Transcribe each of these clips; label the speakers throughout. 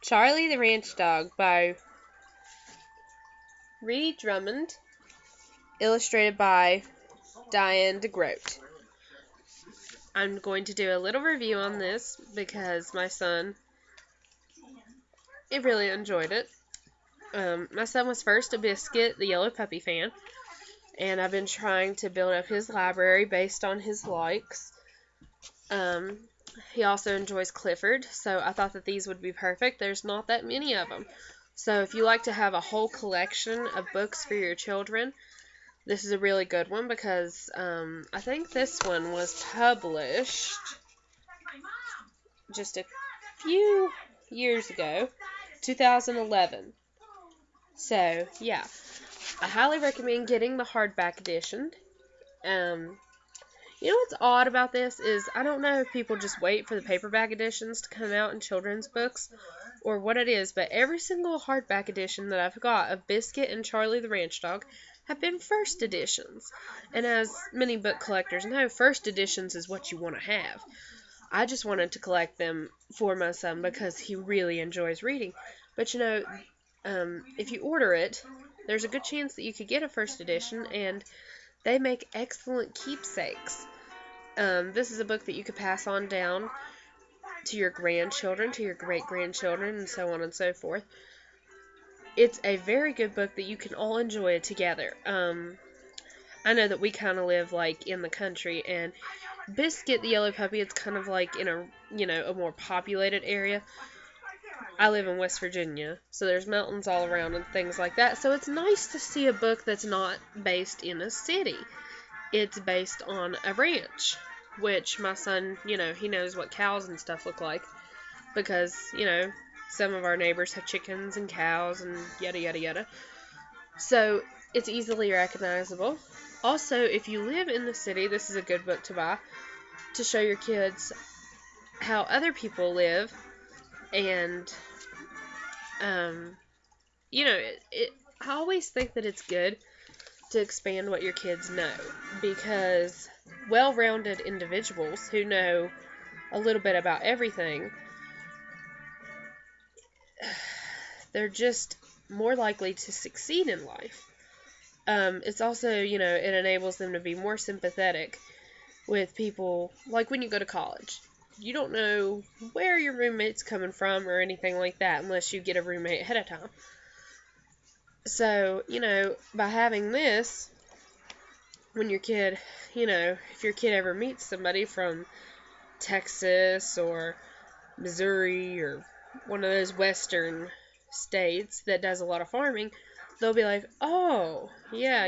Speaker 1: Charlie the Ranch Dog by Ree Drumond, illustrated by Dianne DeGroat. I'm going to do a little review on this because my son, really enjoyed it. My son was first a Biscuit the Yellow Puppy fan, and I've been trying to build up his library based on his likes. He also enjoys Clifford, so I thought that these would be perfect. There's not that many of them. So if you like to have a whole collection of books for your children, this is a really good one because I think this one was published just a few years ago, 2011. So, yeah, I highly recommend getting the hardback edition. You know what's odd about this is I don't know if people just wait for the paperback editions to come out in children's books or what it is, but every single hardback edition that I've got of Biscuit and Charlie the Ranch Dog have been first editions. And as many book collectors know, first editions is what you want to have. I just wanted to collect them for my son because he really enjoys reading. But you know, if you order it, there's a good chance that you could get a first edition, and they make excellent keepsakes. This is a book that you could pass on down to your grandchildren, to your great-grandchildren, and so on and so forth. It's a very good book that you can all enjoy together. I know that we kind of live, like, in the country, and Biscuit the Yellow Puppy, it's kind of like in a, a more populated area. I live in West Virginia, so there's mountains all around and things like that, so it's nice to see a book that's not based in a city. It's based on a ranch, which my son, he knows what cows and stuff look like because, some of our neighbors have chickens and cows and yada, yada, yada. So it's easily recognizable. Also, if you live in the city, this is a good book to buy to show your kids how other people live. And, I always think that it's good to expand what your kids know, because well-rounded individuals who know a little bit about everything, they're just more likely to succeed in life. It's also, it enables them to be more sympathetic with people, like when you go to college. You don't know where your roommate's coming from or anything like that unless you get a roommate ahead of time. So, by having this, when your kid, if your kid ever meets somebody from Texas or Missouri or one of those western states that does a lot of farming, they'll be like, oh, yeah,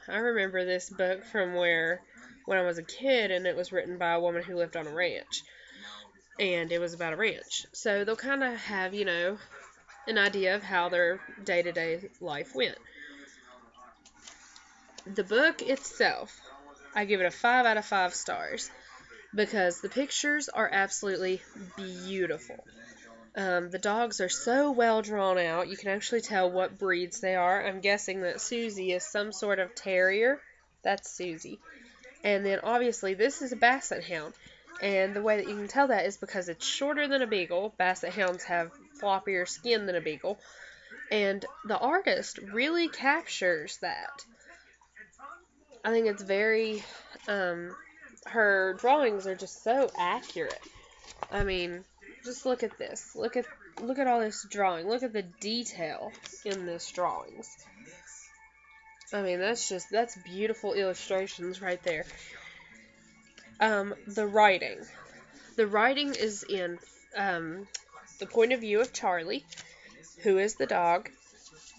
Speaker 1: I remember this book from when I was a kid, and it was written by a woman who lived on a ranch, and it was about a ranch. So they'll kind of have, an idea of how their day-to-day life went. The book itself, I give it a 5 out of 5 stars because the pictures are absolutely beautiful. The dogs are so well drawn out, you can actually tell what breeds they are. I'm guessing that Susie is some sort of terrier. That's Susie. And then obviously this is a Basset Hound. And the way that you can tell that is because it's shorter than a Beagle. Basset Hounds have floppier skin than a Beagle. And the artist really captures that. I think it's very, her drawings are just so accurate. I mean, just look at this. Look at all this drawing. Look at the detail in this drawings. I mean, that's beautiful illustrations right there. The writing. The writing is in the point of view of Charlie, who is the dog,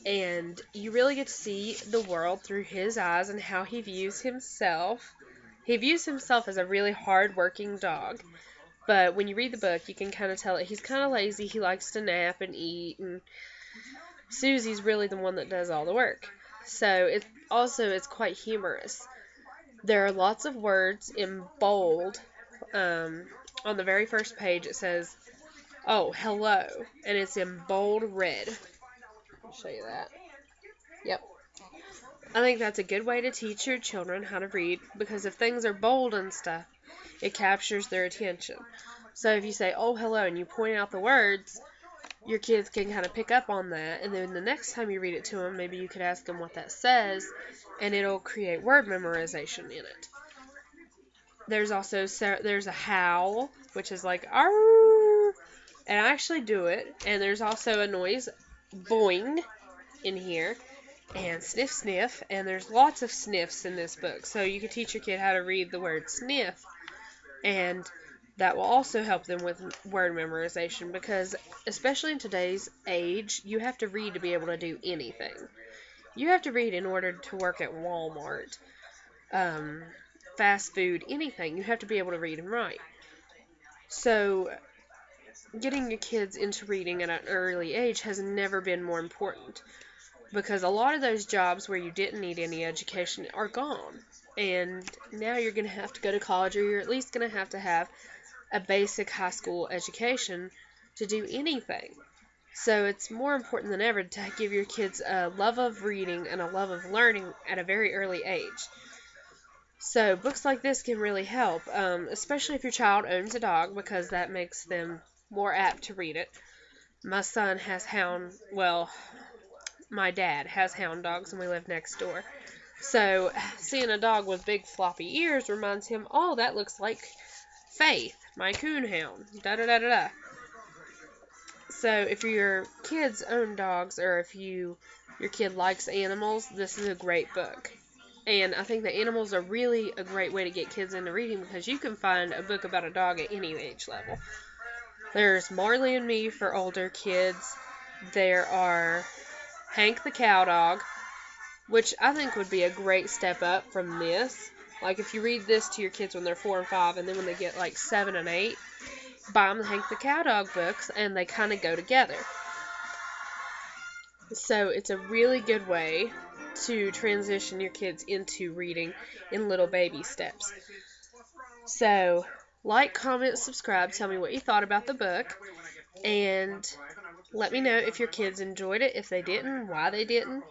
Speaker 1: and you really get to see the world through his eyes and how he views himself. He views himself as a really hard-working dog, but when you read the book, you can kind of tell that he's kind of lazy. He likes to nap and eat, and Susie's really the one that does all the work. So it's quite humorous. There are lots of words in bold. On the very first page it says, oh, hello, and it's in bold red. I'll show you that. Yep. I think that's a good way to teach your children how to read, because if things are bold and stuff, it captures their attention. So if you say, oh, hello, and you point out the words, your kids can kind of pick up on that, and then the next time you read it to them, maybe you could ask them what that says, and it'll create word memorization in it. There's also there's a howl, which is like arr, and I actually do it. And there's also a noise boing in here, and sniff sniff, and there's lots of sniffs in this book. So you can teach your kid how to read the word sniff, and that will also help them with word memorization, because especially in today's age, you have to read to be able to do anything. You have to read in order to work at Walmart, fast food, anything. You have to be able to read and write. So getting your kids into reading at an early age has never been more important, because a lot of those jobs where you didn't need any education are gone. And now you're going to have to go to college, or you're at least going to have a basic high school education to do anything. So it's more important than ever to give your kids a love of reading and a love of learning at a very early age. So books like this can really help, especially if your child owns a dog, because that makes them more apt to read it. My son has my dad has hound dogs, and we live next door. So seeing a dog with big floppy ears reminds him, oh, that looks like Faith, my coonhound, da-da-da-da-da. So if your kids own dogs, or if your kid likes animals, this is a great book. And I think that animals are really a great way to get kids into reading, because you can find a book about a dog at any age level. There's Marley and Me for older kids. There are Hank the Cow Dog, which I think would be a great step up from this. Like if you read this to your kids when they're 4 and 5, and then when they get like 7 and 8, buy them the Hank the Cow Dog books, and they kind of go together. So it's a really good way to transition your kids into reading in little baby steps. So like, comment, subscribe, tell me what you thought about the book, and let me know if your kids enjoyed it, if they didn't, why they didn't,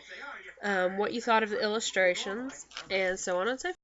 Speaker 1: what you thought of the illustrations, and so on and so forth.